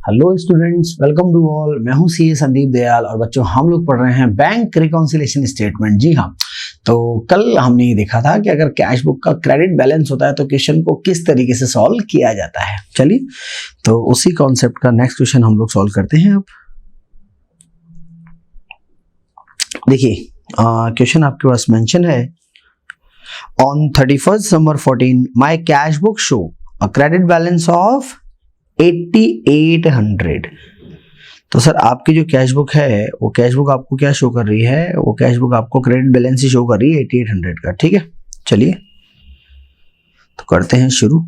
Hello students, welcome to all. मैं हूं CA Sandeep Dayal और बच्चों हम लोग पढ़ रहे हैं बैंक रिकॉन्सिलिएशन स्टेटमेंट। जी हाँ, तो कल हमने ये देखा था कि अगर कैश बुक का क्रेडिट बैलेंस होता है तो क्वेश्चन को किस तरीके से सॉल्व किया जाता है। चलिए, तो उसी कॉन्सेप्ट का नेक्स्ट क्वेश्चन हम लोग सॉल्व करते हैं। अब देखिए, क्वेश्चन आपके पास मेंशन है, on 31st December 14 my cash book show a credit balance of 8800। तो सर आपकी जो कैश बुक है वो कैश बुक आपको क्या शो कर रही है? वो कैश बुक आपको क्रेडिट बैलेंस ही शो कर रही है 8800 का। ठीक है, चलिए तो करते हैं शुरू।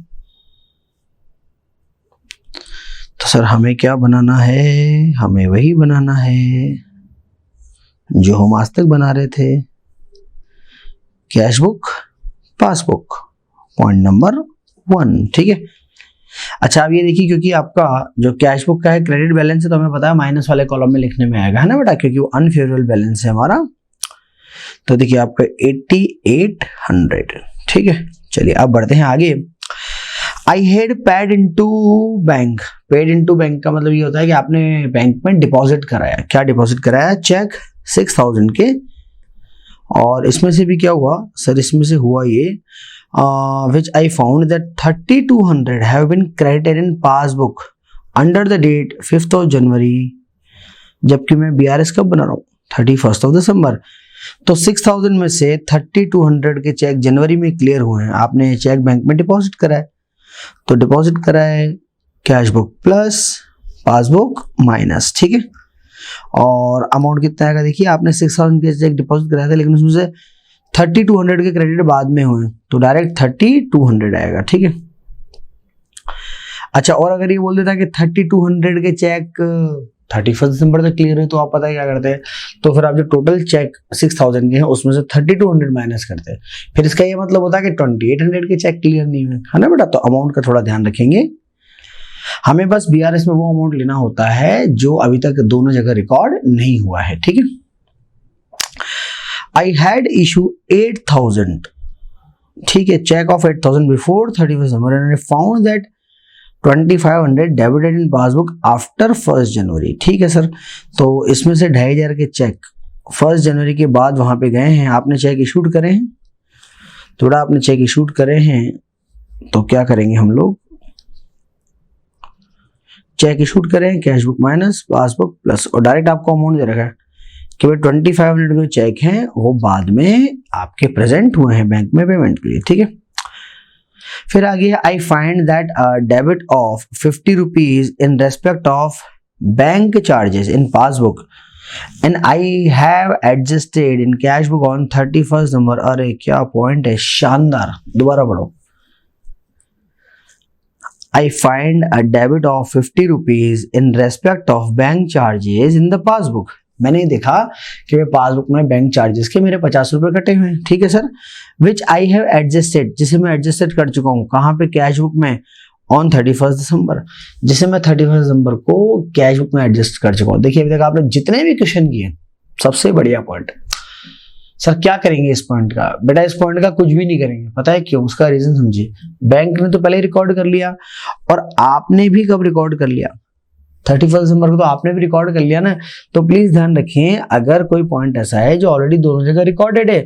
तो सर हमें क्या बनाना है? हमें वही बनाना है जो हम आज तक बना रहे थे, cash book passbook, point number 1। ठीक है, अच्छा अब ये देखिए, क्योंकि आपका जो कैश बुक का है क्रेडिट बैलेंस है तो हमें पता है माइनस वाले कॉलम में लिखने में आएगा, है ना बेटा, क्योंकि वो अनफेवरेबल बैलेंस है हमारा। तो देखिए आपका 8800। ठीक है, चलिए अब बढ़ते हैं आगे। I had paid into bank. Paid into bank का मतलब ये होता है कि आपने बैंक में डिपॉजिट कराया। क्या डिपॉजिट कराया? चेक 6000 के। और इसमें से भी क्या हुआ सर? इसमें से हुआ ये which I found that 3200 have been credited in passbook under the date 5th of January, जबकि मैं BRS कब बना रहा हूँ? 31st of December। तो 6000 में से 3200 के चेक जनवरी में क्लियर हुए हैं। आपने चेक बैंक में डिपॉजिट कराया, तो डिपॉजिट कराए cash book plus passbook minus. ठीक है, और अमाउंट कितना आएगा? देखिए आपने 6000 के चेक डिपॉजिट कराया था, लेकिन उसमें से 3200 के क्रेडिट बाद में हुए तो डायरेक्ट 3200 आएगा। ठीक है, अच्छा और अगर ये बोल देता कि 3200 के चेक 31 दिसंबर तक क्लियर है तो आप पता है क्या करते हैं? तो फिर आप जो टोटल चेक 6000 के हैं उसमें से 3200 माइनस करते हैं। फिर इसका ये मतलब होता है कि 2800 के चेक क्लियर नहीं हुए, है ना बेटा। तो अमाउंट का थोड़ा ध्यान रखेंगे। हमें बस BRS में वो अमाउंट लेना होता है जो अभी तक दोनों जगह रिकॉर्ड नहीं हुआ है। ठीक है, I had issued 8000, ठीक है, check of 8000 before 31st December and I found that 2500 debited in passbook after 1st January। ठीक है सर, तो इसमें से 2500 के चेक 1st जनवरी के बाद वहां पे गए हैं। आपने चेक इशूड करे हैं, थोड़ा आपने चेक इशूड करे हैं, तो क्या करेंगे हम लोग? चेक इशूड करें cash book minus passbook plus, और डायरेक्ट आपको अमाउंट दे रखा है कि भाई 2500 के चेक हैं वो बाद में आपके प्रेजेंट हुए हैं बैंक में पेमेंट के लिए। ठीक है, फिर आगे I find that debit of 50 rupees in respect of bank charges in passbook and I have adjusted in cash book on 31st December। अरे क्या पॉइंट है, शानदार। दोबारा पढ़ो। I find a debit of 50 rupees in respect of bank charges in the passbook। मैंने देखा कि मेरे पासबुक में बैंक चार्जेस के मेरे 50 रुपए कटे हुए हैं। ठीक है sir, which I have adjusted, जिसे मैं एडजस्टेड कर चुका हूँ। कहाँ पे? कैश बुक में ऑन 31st December, जिसे मैं 31st December को कैश बुक में एडजस्ट कर चुका हूँ। देखिए अभी तक आपने जितने भी क्वेश्चन किए, सबसे बढ़िया पॉइंट सर क्या करेंगे इस पॉइंट का? बेटा इस पॉइंट का कुछ भी नहीं करेंगे। पता है क्यों? उसका रीजन समझिए। बैंक ने तो पहले ही रिकॉर्ड कर लिया और आपने भी कब रिकॉर्ड कर लिया? 31st December को तो आपने भी रिकॉर्ड कर लिया ना। तो प्लीज ध्यान रखें, अगर कोई पॉइंट ऐसा है जो ऑलरेडी दोनों जगह रिकॉर्डेड है,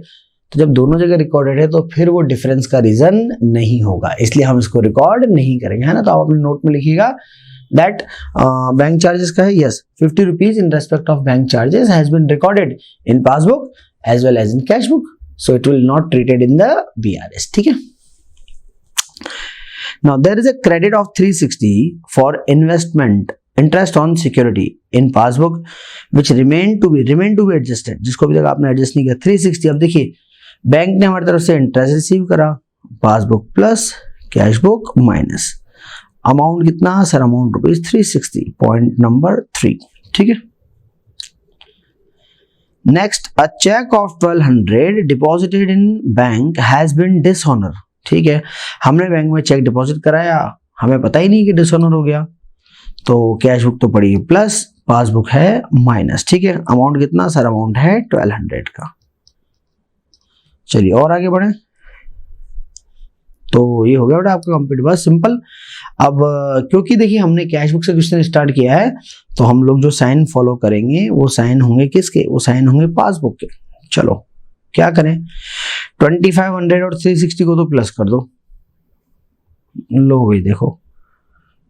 तो जब दोनों जगह रिकॉर्डेड है तो फिर वो डिफरेंस का रीजन नहीं होगा, इसलिए हम इसको रिकॉर्ड नहीं करेंगे, है ना। तो आप अपने नोट में लिखिएगा दैट बैंक चार्जेस का है, yes, 50 rupees in respect of bank charges has been recorded in passbook as well as in cash book, so it will not treated in the BRS। ठीक है, now there is a credit of 360 for investment interest on security in passbook which remain to be adjusted, जिसको अभी तक आपने adjust नहीं किया। 360, अब देखिए बैंक ने हमारी तरफ से इंटरेस्ट रिसीव करा, passbook plus cash book minus, amount कितना sir? Amount rupees 360, point number 3। ठीक है, next, a cheque of 1200 deposited in bank has been dishonour. ठीक है, हमने बैंक में चेक डिपॉजिट कराया, हमें पता ही नहीं कि डिसऑनर हो गया, तो कैश बुक तो पड़ी प्लस, पासबुक है माइनस। ठीक है, अमाउंट कितना सर? अमाउंट है 1200 का। चलिए और आगे बढ़े। तो ये हो गया बेटा आपका कंप्लीट, बस सिंपल। अब क्योंकि देखिए हमने कैश बुक से क्वेश्चन स्टार्ट किया है, तो हम लोग जो साइन फॉलो करेंगे वो साइन होंगे किसके, वो साइन होंगे पासबुक के। चलो क्या करें, 2500 और 360 को तो प्लस कर दो। लो भाई देखो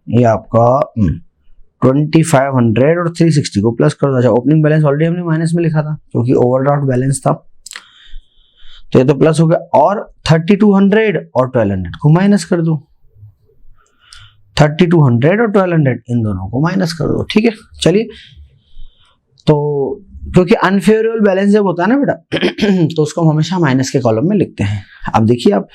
ये आपका 2500 और 360 को प्लस कर दो। अच्छा ओपनिंग बैलेंस ऑलरेडी हमने माइनस में लिखा था क्योंकि ओवरड्राफ्ट बैलेंस था, तो ये तो प्लस हो गया। और 3200 और 1200 को माइनस कर दो। 3200 और 1200 इन दोनों को माइनस कर दो, ठीक है। चलिए तो क्योंकि अनफेवरेबल बैलेंस जब होता है ना बेटा तो उसको हम हमेशा माइनस के कॉलम में लिखते हैं। अब देखिए आप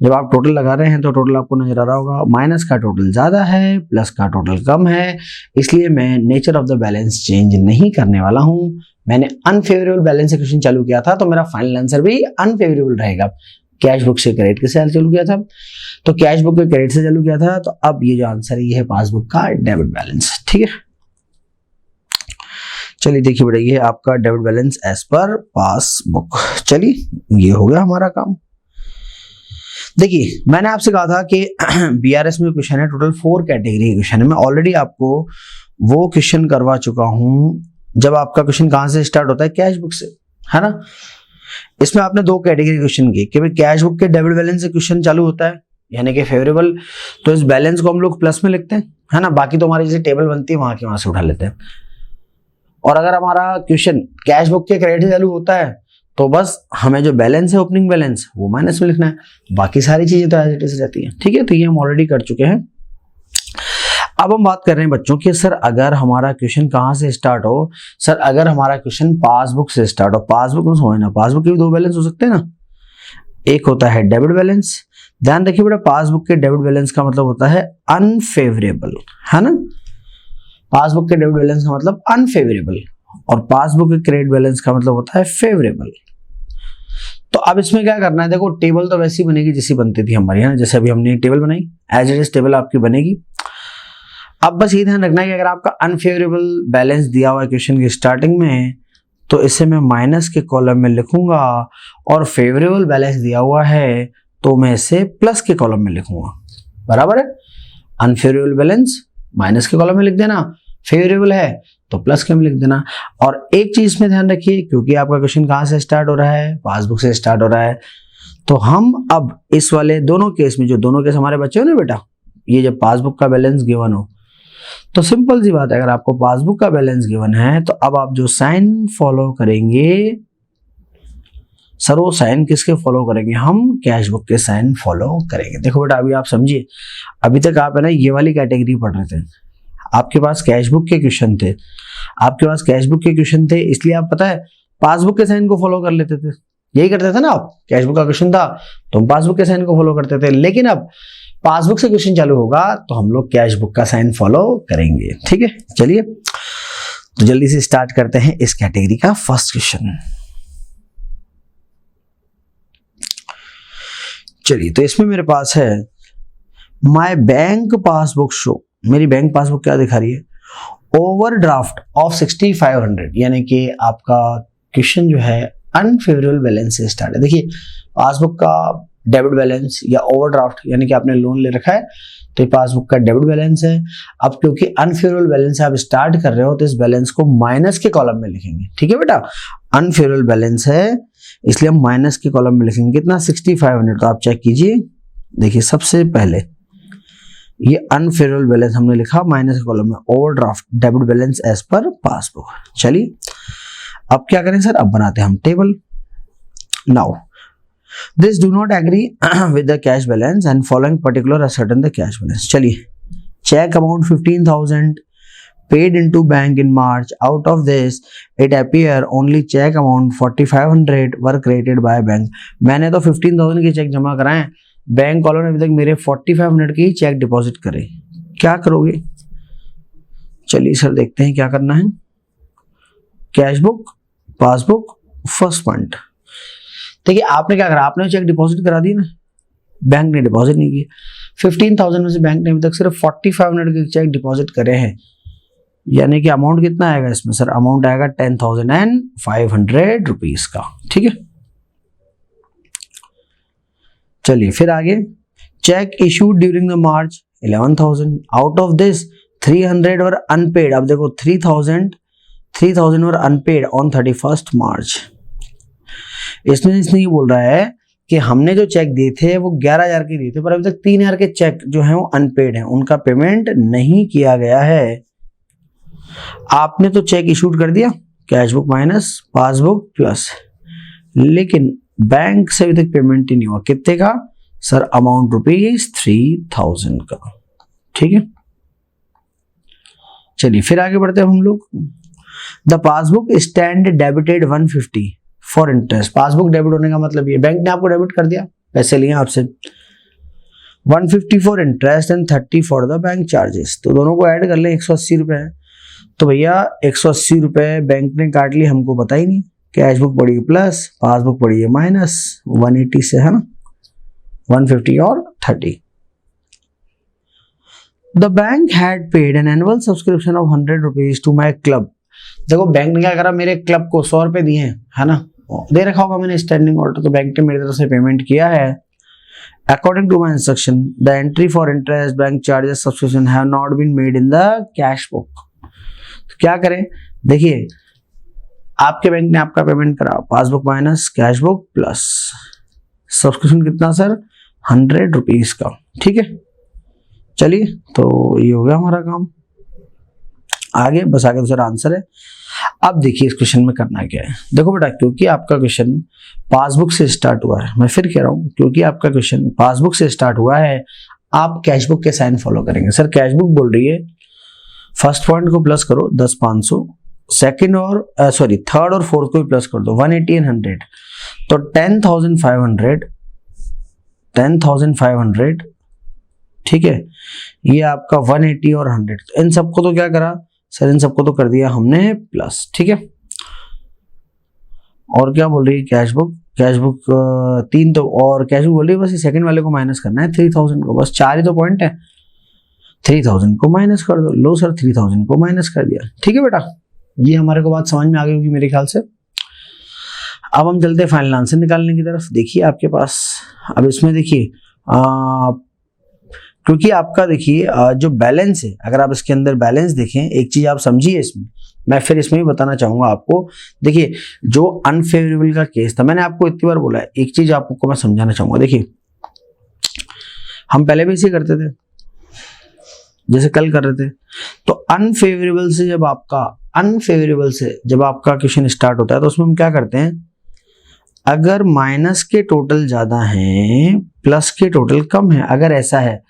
जब आप टोटल लगा रहे हैं तो टोटल आपको नजर आ रहा होगा माइनस का टोटल ज्यादा है, प्लस का टोटल कम है, इसलिए मैं nature of the balance change नहीं करने वाला हूं। मैंने अनफेवरेबल बैलेंस से क्वेश्चन चालू किया था तो मेरा फाइनल आंसर भी अनफेवरेबल रहेगा। कैश बुक से क्रेडिट के साथ चालू किया था तो कैश बुक के क्रेडिट से चालू किया था, तो अब ये जो आंसर है ये है पासबुक का डेबिट बैलेंस, ठीक है। चलिए देखिए बेटा ये आपका debit balance as per passbook. चलिए ये हो गया हमारा काम। देखिए मैंने आपसे कहा था कि बीआरएस में क्वेश्चन है, टोटल 4 कैटेगरी क्वेश्चन है। मैं ऑलरेडी आपको वो क्वेश्चन करवा चुका हूं जब आपका क्वेश्चन कहां से स्टार्ट होता है, कैश बुक से, है ना। इसमें आपने 2 कैटेगरी क्वेश्चन किए कि भाई कैश बुक के डेबिट बैलेंस से क्वेश्चन चालू होता है यानी कि फेवरेबल, तो इस बैलेंस को हम लोग प्लस में लिखते हैं, है ना। बाकी तो हमारी जैसे टेबल बनती है वहां से उठा लेते हैं। और अगर हमारा क्वेश्चन कैश बुक के क्रेडिट से चालू होता है तो बस हमें जो बैलेंस है ओपनिंग बैलेंस वो माइनस में लिखना है, बाकी सारी चीजें तो एज इट इज रहती हैं, ठीक है। तो ये हम ऑलरेडी कर चुके हैं। अब हम बात कर रहे हैं बच्चों कि सर अगर हमारा क्वेश्चन कहां से स्टार्ट हो, सर अगर हमारा क्वेश्चन पासबुक से स्टार्ट हो, पासबुक में समझना पासबुक के भी 2 बैलेंस हो सकते हैं ना, एक होता है डेबिट बैलेंस। ध्यान रखिए बेटा पासबुक के डेबिट बैलेंस का मतलब होता है अनफेवरेबल, है ना। पासबुक के डेबिट बैलेंस का मतलब अनफेवरेबल और पासबुक के क्रेडिट बैलेंस का मतलब होता है फेवरेबल। तो अब इसमें क्या करना है, देखो टेबल तो वैसी बनेगी जैसी बनती थी हमारी, है ना। जैसे अभी हमने टेबल बनाई एज इट इज टेबल आपकी बनेगी। अब बस ये ध्यान रखना है कि अगर आपका अनफेवरेबल बैलेंस दिया हुआ है क्वेश्चन की स्टार्टिंग में तो इसे मैं माइनस के कॉलम में लिखूंगा, और फेवरेबल बैलेंस दिया हुआ है तो मैं इसे प्लस के कॉलम में लिखूंगा, बराबर है। अनफेवरेबल बैलेंस माइनस के कॉलम में लिख देना, फेवरेबल है तो प्लस के में लिख देना। और एक चीज में ध्यान रखिए क्योंकि आपका क्वेश्चन कहां से स्टार्ट हो रहा है, पासबुक से स्टार्ट हो रहा है, तो हम अब इस वाले दोनों केस में, जो दोनों केस हमारे बच्चे हो ना बेटा, ये जब पासबुक का बैलेंस गिवन हो तो सिंपल सी बात है, अगर आपको पासबुक का बैलेंस गिवन है तो अब आप जो साइन फॉलो करेंगे, सर वो साइन किसके फॉलो करेंगे, हम कैश बुक के साइन फॉलो करेंगे। देखो बेटा अभी आप समझिए, अभी तक आप है ना ये वाली कैटेगरी पढ़ रहे थे, आपके पास कैश बुक के क्वेश्चन थे, आपके पास कैश बुक के क्वेश्चन थे, इसलिए आप पता है पासबुक के साइन को फॉलो कर लेते थे, यही करते थे ना आप। कैश बुक का क्वेश्चन था तो हम पासबुक के साइन को फॉलो करते थे, लेकिन अब पासबुक से क्वेश्चन चालू होगा तो हम लोग कैश बुक का साइन फॉलो करेंगे, ठीक है। चलिए तो जल्दी से स्टार्ट करते हैं इस कैटेगरी का फर्स्ट क्वेश्चन। चलिए तो इसमें मेरे पास है माय बैंक पासबुक शो, मेरी बैंक पासबुक क्या दिखा रही है, ओवरड्राफ्ट ऑफ 6500, यानी कि आपका क्वेश्चन जो है अनफेवरेबल बैलेंस से स्टार्ट है। देखिए पासबुक का डेबिट बैलेंस या ओवरड्राफ्ट यानी कि आपने लोन ले रखा है तो ये पासबुक का डेबिट बैलेंस है। अब क्योंकि अनफेवरेबल बैलेंस से आप स्टार्ट कर रहे हो तो इस बैलेंस को माइनस के कॉलम में लिखेंगे, ठीक है बेटा। अनफेवरेबल बैलेंस है इसलिए हम माइनस के कॉलम में लिखेंगे, कितना 6500। तो आप चेक कीजिए, देखिए सबसे पहले ये अनफेवरेबल बैलेंस हमने लिखा माइनस के कॉलम में, overdraft debit balance as per passbook. चलिए अब क्या करें सर, अब बनाते हैं हम table. Now this do not agree with the cash balance and following particular ascertain the cash balance. चलिए cheque amount 15,000 paid into bank in March. Out of this, it appear only check amount 4,500 were created by bank. मैंने तो 15,000 के check जमा कराए, bank वालों ने अभी तक मेरे 4,500 के ही चेक डिपॉजिट करे। क्या करोगे? चलिए सर देखते हैं क्या करना है। Cash book, passbook, first point. देखिए आपने क्या करा, आपने चेक डिपॉजिट करा दी ना, बैंक ने डिपॉजिट नहीं किया। 15,000 में से बैंक ने अभी तक सिर्फ 4,500 के चेक डिपॉजिट करे हैं, यानी कि अमाउंट कितना आएगा इसमें सर, अमाउंट आएगा 10,500 रुपीज का, ठीक है। चलिए फिर आगे, cheque issued during the March 11,000, out of this 300 were unpaid. अब देखो 3,000 वर अनपेड ऑन 31st मार्च। इसमें इसने ये बोल रहा है कि हमने जो चेक दिए थे वो 11,000 के दिए थे, पर अभी तक 3,000 के चेक जो हैं वो अनपेड हैं, उनका पेमेंट नहीं किया गया है। आपने तो चेक इशूड कर दिया, cash book minus passbook plus, लेकिन बैंक से अभी तक पेमेंट ही नहीं हुआ। कितने का सर? अमाउंट ₹3,000 का। ठीक है, चलिए फिर आगे बढ़ते हैं हम लोग। The passbook stand debited 150 for interest. Passbook debit होने का मतलब ये बैंक ने आपको डेबिट कर दिया, पैसे लिए आपसे, 150 for interest and 30 for the bank charges. तो दोनों को ऐड कर ले, 180 रुपए है। तो भैया 180 रुपए बैंक ने काट लिए, हमको पता ही नहीं। कैश बुक पड़ी है प्लस, पासबुक पड़ी है माइनस, 180 से है ना, 150 और 30। The bank had paid an annual subscription of 100 rupees to my club. देखो बैंक ने क्या करा, मेरे क्लब को 100 रुपए दिए हैं, है ना, दे रखा होगा मैंने स्टैंडिंग ऑर्डर, तो बैंक ने मेरी तरफ से पेमेंट किया है। According to my instruction the entry for interest bank charges subscription have not been made in the cash book. तो क्या करें, देखिए आपके बैंक ने आपका पेमेंट करा, passbook minus cash book plus subscription कितना सर? 100 रुपीज का। ठीक है, चलिए तो ये हो गया हमारा काम। आगे बस आगे दूसरा आंसर है। अब देखिए इस क्वेश्चन में करना क्या है। देखो बेटा, क्योंकि आपका क्वेश्चन पासबुक से स्टार्ट हुआ है, मैं फिर कह रहा हूं, क्योंकि आपका क्वेश्चन पासबुक से स्टार्ट हुआ है, आप कैश बुक के साइन फॉलो करेंगे। सर कैश बुक बोल रही है फर्स्ट पॉइंट को प्लस करो 10,500, सेकंड और थर्ड और फोर्थ को भी प्लस कर दो 180 एंड 100, तो 10,500। ठीक है, ये आपका 180 और 100, इन सबको तो क्या करा सर, इन सबको तो कर दिया हमने प्लस। ठीक है, और क्या बोल रही है कैश बुक? कैश बुक 3 तो, और कैश बुक बोल रही है बस सेकंड वाले को माइनस करना है 3,000 को, बस 4 ही तो पॉइंट है, 3,000 को माइनस कर दो। लो सर 3,000 को माइनस कर दिया। ठीक है बेटा, ये हमारे को बात समझ में आ गई होगी मेरे ख्याल से। अब हम चलते हैं फाइनल आंसर निकालने की तरफ। देखिए आपके पास, अब इसमें देखिए क्योंकि आपका देखिए जो बैलेंस है, अगर आप इसके अंदर बैलेंस देखें, एक चीज आप समझिए इसमें, मैं फिर इसमें भी बताना चाहूंगा आपको। देखिए जो अनफेवरेबल का केस था, मैंने आपको इतनी बार बोला है, एक चीज आपको मैं समझाना चाहूंगा। देखिए हम पहले भी इसे करते थे, जैसे कल कर रहे थे, तो अनफेवरेबल से जब आपका क्वेश्चन स्टार्ट होता है तो उसमें हम क्या करते हैं, अगर माइनस के टोटल ज्यादा हैं प्लस के टोटल कम है, अगर ऐसा है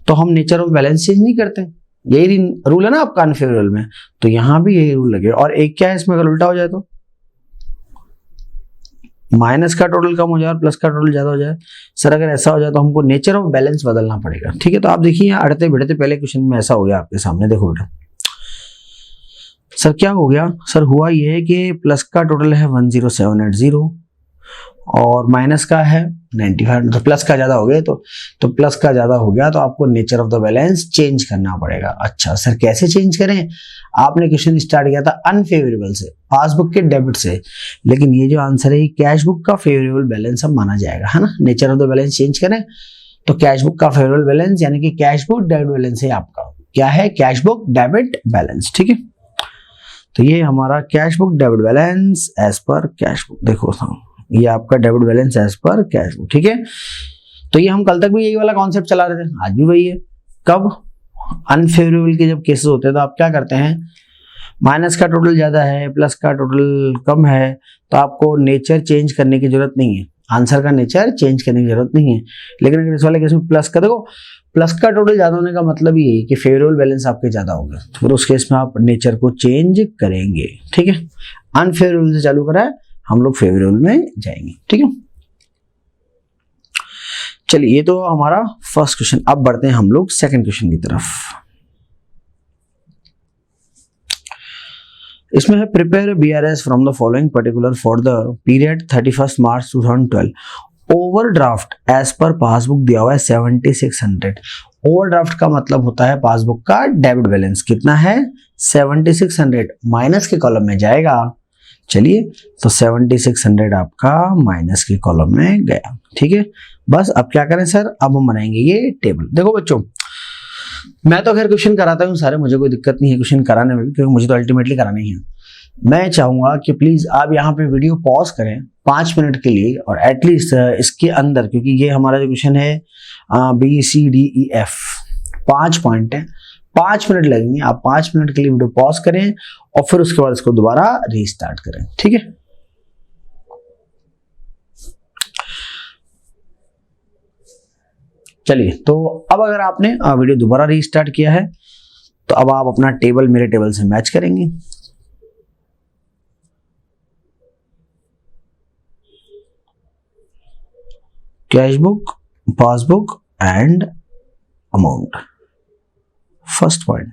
तो हम नेचर ऑफ बैलेंस चेंज नहीं करते। यही रूल है ना आपका अनफेवरेबल में, तो यहां भी यही रूल लगेगा। और एक क्या है इसमें, अगर उल्टा हो जाए तो माइनस का टोटल कम हो जाए और प्लस का टोटल ज्यादा हो जाए। सर अगर ऐसा हो जाए तो हमको नेचर ऑफ बैलेंस बदलना पड़ेगा। ठीक है, तो आप देखिए यहाँ अड़ते भिड़ते पहले क्वेश्चन में ऐसा हो गया आपके सामने। देखो बेटा सर क्या हो गया, सर हुआ ये है कि प्लस का टोटल है 10780 और माइनस का है 95, तो प्लस का ज्यादा हो गया, तो प्लस का ज्यादा हो गया, तो आपको nature of the balance change करना पड़ेगा। अच्छा सर कैसे चेंज करें? आपने क्वेश्चन स्टार्ट किया था अनफेवरेबल से, पासबुक के डेबिट से, लेकिन ये जो आंसर है कैश बुक का फेवरेबल बैलेंस अब माना जाएगा, है ना। Nature of the balance change करें तो कैश बुक का फेवरेबल बैलेंस, यानी कि कैश बुक डेबिट बैलेंस है आपका, क्या है, कैश बुक डेबिट बैलेंस। ठीक है, तो ये हमारा cash book debit balance as per cash book. देखो ये आपका debit balance as per cash book. ठीक है, तो ये हम कल तक भी यही वाला कॉन्सेप्ट चला रहे थे, आज भी वही है। कब अनफेवरेबल के जब केसेस होते हैं तो आप क्या करते हैं, माइनस का टोटल ज्यादा है प्लस का टोटल कम है, तो आपको नेचर चेंज करने की जरूरत नहीं है, आंसर का नेचर चेंज करने की जरूरत नहीं है। लेकिन अगर इस वाले केस में प्लस का, देखो प्लस का टोटल ज्यादा होने का मतलब ये है कि फेवरेबल बैलेंस आपके ज्यादा होगा, तो फिर उस केस में आप नेचर को चेंज करेंगे। ठीक है, अनफेवरेबल से चालू करा है, हम लोग फेवरेबल में जाएंगे। ठीक है, चलिए ये तो हमारा फर्स्ट क्वेश्चन। अब बढ़ते हैं हम लोग सेकंड क्वेश्चन की तरफ। इसमें है prepare BRS from the following particular for the period 31 March 2012। Overdraft as per passbook दिया हुआ है 7600। ओवरड्राफ्ट का मतलब होता है पासबुक का डेबिट बैलेंस कितना है 7600, माइनस के कॉलम में जाएगा चलिए, तो 7600 आपका माइनस के कॉलम में गया। ठीक है, बस अब क्या करें सर, अब हम बनाएंगे ये टेबल। देखो बच्चों, मैं तो खैर क्वेश्चन कराता हूँ सारे, मुझे कोई दिक्कत नहीं है क्वेश्चन कराने में भी, क्योंकि मुझे तो अल्टीमेटली कराना ही है। मैं चाहूंगा कि प्लीज आप यहाँ पे वीडियो पॉज करें 5 मिनट के लिए, और एटलीस्ट इसके अंदर, क्योंकि ये हमारा जो क्वेश्चन है BCDEF 5 पॉइंट है, 5 मिनट लगेंगे। आप 5 मिनट के लिए वीडियो पॉज करें और फिर उसके बाद इसको दोबारा रीस्टार्ट करें। ठीक है, चलिए, तो अब अगर आपने वीडियो दोबारा रीस्टार्ट किया है तो अब आप अपना टेबल मेरे टेबल से मैच करेंगे। Cash book, passbook and amount. First point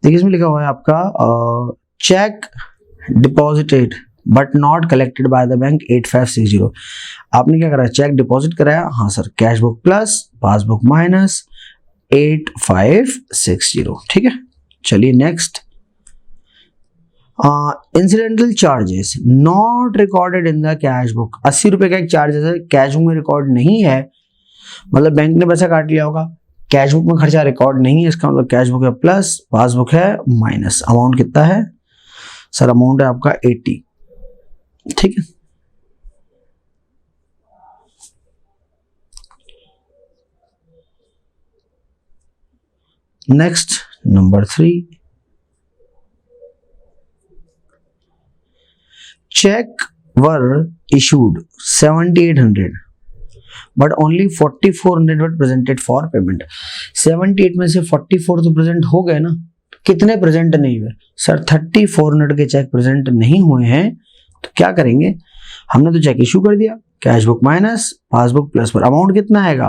देखिए, इसमें लिखा हुआ है आपका check deposited but not collected by the bank 8560। आपने क्या करा, चेक डिपॉजिट कराया, हाँ sir, cash book plus passbook minus 8560। ठीक है, चलिए next, incidental charges not recorded in the cash book. 80 रुपए का एक चार्जेस है, कैश बुक में रिकॉर्ड नहीं है, मतलब बैंक ने पैसा काट लिया होगा, कैश बुक में खर्चा रिकॉर्ड नहीं है, इसका मतलब कैश बुक है प्लस, पासबुक है माइनस। अमाउंट कितना है सर, अमाउंट है आपका 80। ठीक है, next number 3, cheque were issued 7800 but only 4400 were presented for payment. 78 में से 44 तो प्रेजेंट हो गए ना, कितने प्रेजेंट नहीं हुए सर, 3400 के चेक प्रेजेंट नहीं हुए हैं, तो क्या करेंगे, हमने तो चेक इशू कर दिया, cash book minus passbook plus पर अमाउंट कितना आएगा,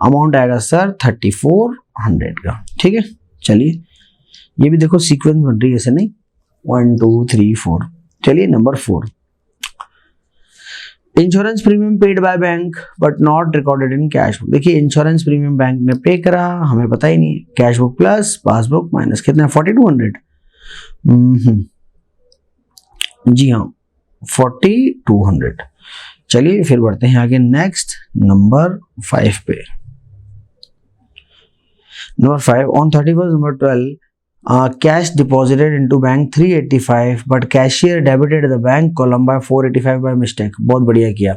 अमाउंट आएगा सर 3400 का। ठीक है, चलिए, ये भी देखो सीक्वेंस बन रही है ऐसे, नहीं 1 2 3 4। चलिए number 4, insurance premium paid by bank but not recorded in cash book. देखिए, इंश्योरेंस प्रीमियम बैंक ने पे करा, हमें पता ही नहीं, cash book plus passbook minus कितना है 4200। जी हाँ, 4200। चलिए फिर बढ़ते हैं आगे, नेक्स्ट नंबर 5 पे। Number 5, on 31 number 12 cash deposited into bank 385 but cashier debited the bank column by 485 by mistake. बहुत बढ़िया किया,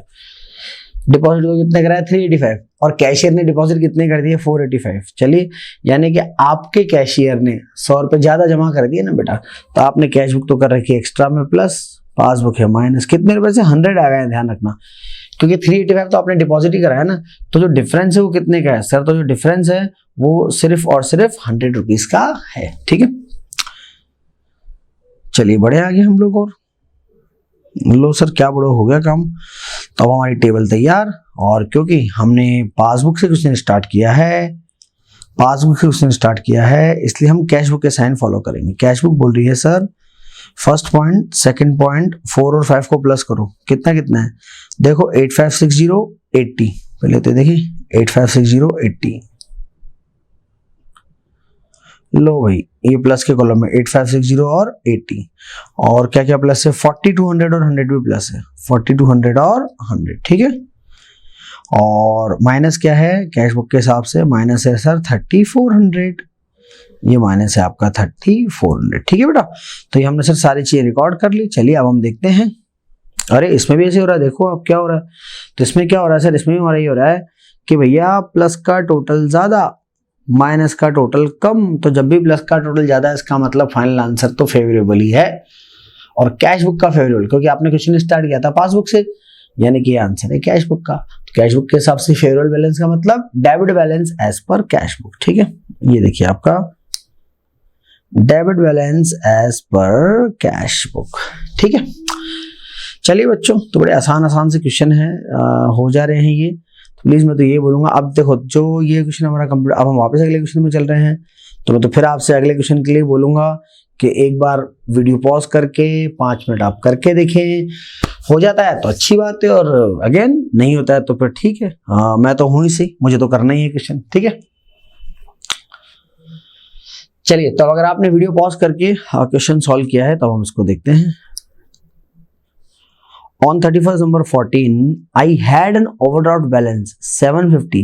डिपॉजिट को कितने कराया 385 और कैशियर ने डिपॉजिट कितने कर दिए 485। चलिए, यानी कि आपके कैशियर ने 100 रुपए ज्यादा जमा कर दिए ना बेटा, तो आपने कैश बुक तो कर रखी एक्स्ट्रा में प्लस, पासबुक है माइनस, कितने रुपए से 100 आ गए, ध्यान रखना, क्योंकि 385 तो आपने डिपॉजिट ही कराया ना, तो जो डिफरेंस है वो कितने का है सर, तो जो डिफरेंस है वो सिर्फ और सिर्फ 100 रुपीज का है। ठीक है, चलिए बड़े आगे हम लोग, और लो सर क्या बड़ो हो गया काम। तो अब हमारी टेबल तैयार, और क्योंकि हमने पासबुक से क्वेश्चन स्टार्ट किया है, इसलिए हम कैश बुक के साइन फॉलो करेंगे। कैश बुक बोल रही है sir, first point, second point, 4 और 5 को प्लस करो, कितना कितना है, देखो 8560 80, पहले तो देखिए 8560 80, लो भाई ये प्लस के कॉलम में 8560 और 80, और क्या क्या प्लस है 4200 और 100 भी प्लस है, 4200 और 100। ठीक है, और माइनस क्या है, कैश बुक के हिसाब से माइनस है सर 3400, ये माइनस है आपका 3400। ठीक है बेटा, तो ये हमने सर सारी चीजें रिकॉर्ड कर ली। चलिए अब हम देखते हैं, अरे इसमें भी ऐसे हो रहा है, देखो अब क्या हो रहा है, तो इसमें क्या हो रहा है सर, इसमें भी हमारा ये हो रहा है कि भैया प्लस का टोटल ज्यादा माइनस का टोटल कम, तो जब भी प्लस का टोटल ज्यादा है इसका मतलब फाइनल आंसर तो फेवरेबल ही है, और कैश बुक का फेवरेबल, क्योंकि आपने क्वेश्चन स्टार्ट किया था पासबुक से, यानी कि ये आंसर है कैश बुक का। कैश बुक के हिसाब से फेवरेबल बैलेंस का मतलब debit balance as per cash book. ठीक है, ये देखिए आपका debit balance as per cash book. ठीक है, चलिए बच्चों, तो बड़े आसान से क्वेश्चन है, हो जा रहे हैं ये, तो प्लीज मैं तो ये बोलूंगा, अब देखो जो ये क्वेश्चन हमारा कंप्लीट, अब हम वापस अगले क्वेश्चन में चल रहे हैं, तो मैं तो फिर आपसे अगले क्वेश्चन के लिए बोलूंगा कि एक बार वीडियो पॉज करके 5 मिनट आप करके देखें, हो जाता है तो अच्छी बात है, और अगेन नहीं होता है तो फिर ठीक है, मैं तो हूं ही सही, मुझे तो करना ही है क्वेश्चन। ठीक है, चलिए, तो अगर आपने वीडियो पॉज करके क्वेश्चन सॉल्व किया है तो हम इसको देखते हैं। On 31st December 14, I had an overdraft balance 750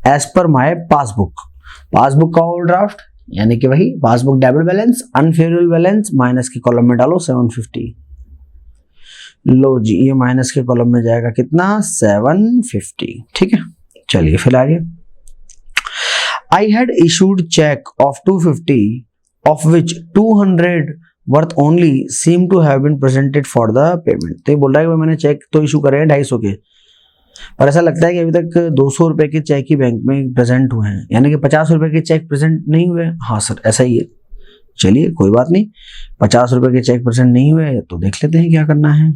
as per my passbook. Passbook का ओवरड्राफ्ट यानी कि वही passbook debit balance, unfavourable balance minus के कॉलम में डालो 750। लो जी, ये माइनस के कॉलम में जाएगा कितना 750। ठीक है, चलिए फिर आगे। I had issued check of 250 of which 200 worth only seem to have been presented for the payment. तो ये बोल रहा है कि मैंने चेक तो इशू करे हैं 250 के, पर ऐसा लगता है कि अभी तक 200 रुपए के चेक ही बैंक में प्रेजेंट हुए हैं, यानी कि 50 रुपए के चेक प्रेजेंट नहीं हुए। हाँ सर, ऐसा ही है। चलिए कोई बात नहीं, 50 रुपए के चेक प्रेजेंट नहीं हुए तो देख लेते हैं क्या करना है।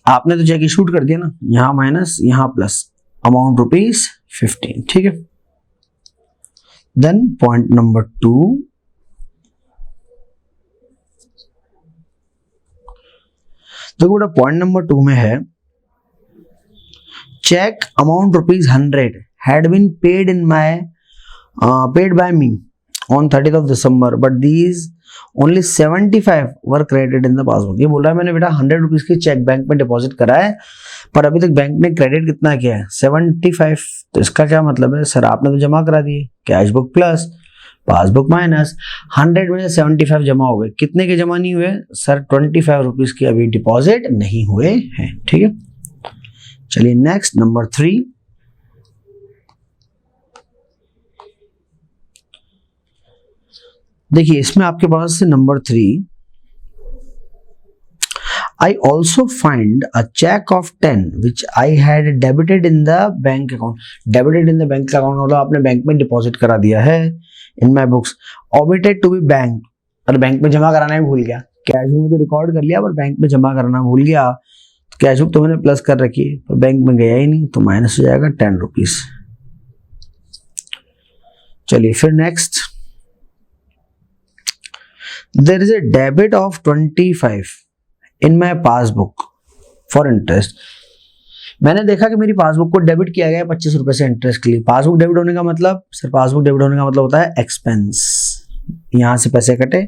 आपने तो चेक इशूड कर दिया ना, यहाँ माइनस यहाँ प्लस, अमाउंट ₹15। ठीक है, देन पॉइंट नंबर 2, देखो बेटा पॉइंट नंबर 2 में है check amount ₹100 had been paid by me on 30th of December but these only 75 were credited in the passbook। ये बोल रहा है मैंने बेटा 100 रुपीज की चेक बैंक में डिपॉजिट करा है, पर अभी तक बैंक ने क्रेडिट कितना किया है 75। तो इसका क्या मतलब है सर, आपने तो जमा करा दिए, cash book plus passbook minus 100 में 75 जमा हो गए। कितने के जमा नहीं हुए सर, 25 रुपीज के अभी डिपॉजिट नहीं हुए हैं। ठीक है, चलिए नेक्स्ट नंबर 3। देखिए इसमें आपके पास number 3, I also find a check of 10 which I had debited in the bank account। Debited in the bank account मतलब आपने बैंक में डिपॉजिट करा दिया है। In my books omitted to be bank, और बैंक में जमा कराना ही भूल गया। कैश बुक में तो रिकॉर्ड कर लिया पर बैंक में जमा कराना भूल गया। तो कैश बुक तो मैंने प्लस कर रखी है पर बैंक में गया ही नहीं, तो माइनस हो जाएगा 10 रुपीज। चलिए फिर next, there is a debit of 25 in my passbook for interest। मैंने देखा कि मेरी पासबुक को डेबिट किया गया है 25 रुपए से इंटरेस्ट के लिए। पासबुक डेबिट होने का मतलब सर, पासबुक डेबिट होने का मतलब होता है एक्सपेंस, यहां से पैसे कटे,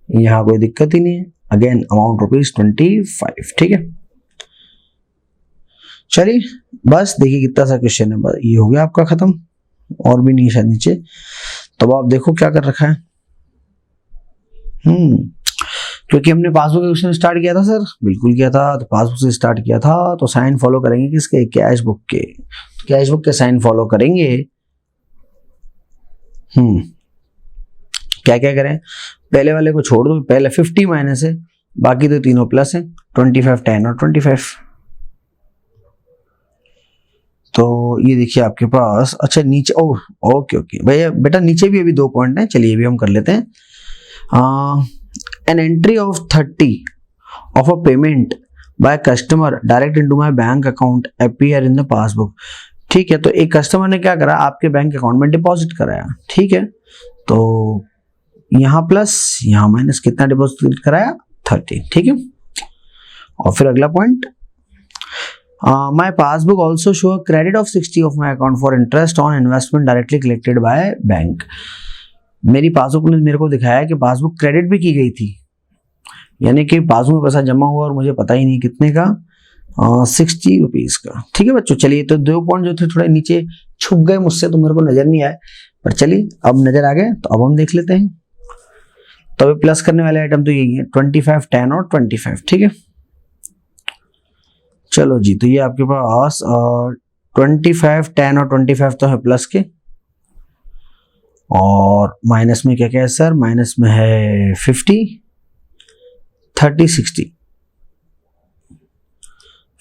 यहां कोई दिक्कत ही नहीं है। Again amount ₹25। ठीक है, चलिए बस देखिए कितना सा क्वेश्चन है, बस ये हो गया आपका खत्म, और भी नहीं शायद नीचे। तब आप देखो क्या कर रखा है। क्योंकि हमने पासबुक क्वेश्चन स्टार्ट किया था सर, बिल्कुल किया था, तो पासबुक से स्टार्ट किया था, तो साइन फॉलो करेंगे किसके, कैश बुक के। कैश बुक के साइन फॉलो करेंगे। क्या क्या करें, पहले वाले को छोड़ दो, पहले 50 माइनस है, बाकी तो तीनों प्लस है, 25, 10 और 25। तो ये देखिए आपके पास, अच्छा नीचे, ओके भैया बेटा नीचे भी अभी 2 पॉइंट हैं, चलिए ये भी हम कर लेते हैं। An entry of 30 of a payment by customer direct into my bank account appear in the passbook। ठीक है, तो एक कस्टमर ने क्या करा, आपके बैंक अकाउंट में डिपॉजिट कराया। ठीक है, तो यहाँ प्लस यहाँ माइनस, कितना डिपॉजिट कराया 30। ठीक है, और फिर अगला point, my passbook also show credit of 60 of my account for interest on investment directly collected by bank. मेरी पासबुक ने मेरे को दिखाया कि पासबुक क्रेडिट भी की गई थी, यानी कि पासबुक में पैसा जमा हुआ और मुझे पता ही नहीं कितने का, 60 रुपीज का। ठीक है बच्चों, चलिए तो 2 पॉइंट जो थे थोड़े नीचे छुप गए मुझसे, तो मेरे को नजर नहीं आए, पर चलिए अब नजर आ गए, तो अब हम देख लेते हैं। तो अभी प्लस करने वाले आइटम तो यही है, 25, 10 और 25। ठीक है, चलो जी, तो ये आपके पास 25, 10 और 25 तो है प्लस के, और माइनस में क्या क्या है सर, माइनस में है 50, 30, 60,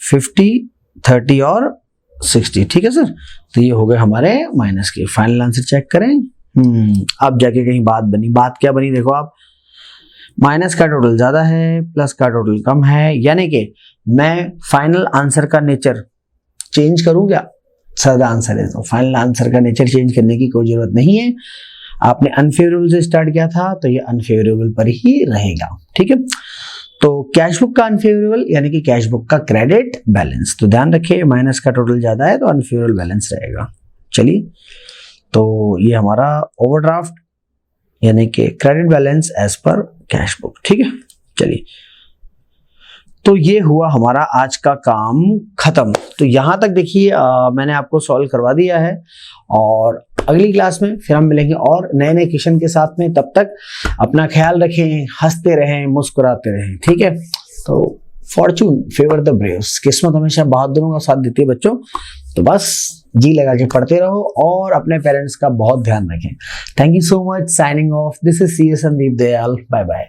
50, 30 और 60। ठीक है सर, तो ये हो गए हमारे माइनस के। फाइनल आंसर चेक करें। अब जाके कहीं बात बनी, बात क्या बनी देखो आप, माइनस का टोटल ज्यादा है, प्लस का टोटल कम है, यानी कि मैं फाइनल आंसर का नेचर चेंज करूं क्या, सादा आंसर है, तो फाइनल आंसर का नेचर चेंज करने की कोई जरूरत नहीं है। आपने अनफेवरेबल से स्टार्ट किया था तो ये अनफेवरेबल पर ही रहेगा। ठीक है, तो कैश बुक का अनफेवरेबल यानी कि कैश बुक का क्रेडिट बैलेंस, तो ध्यान रखिए माइनस का टोटल ज्यादा है तो अनफेवरेबल बैलेंस रहेगा। चलिए तो ये हमारा ओवरड्राफ्ट यानी कि credit balance as per cash book. ठीक है, चलिए, तो ये हुआ हमारा आज का काम खत्म। तो यहां तक देखिए मैंने आपको सॉल्व करवा दिया है, और अगली क्लास में फिर हम मिलेंगे और नए नए क्वेश्चन के साथ में। तब तक अपना ख्याल रखें, हंसते रहें, मुस्कुराते रहें। ठीक है, तो फॉर्चून फेवर द ब्रेव्स, किस्मत हमेशा बहादुरों का साथ देती है बच्चों। तो बस जी लगा के पढ़ते रहो और अपने पेरेंट्स का बहुत ध्यान रखें। Thank you so much, signing off, this is C S Sandeep Dayal, bye bye.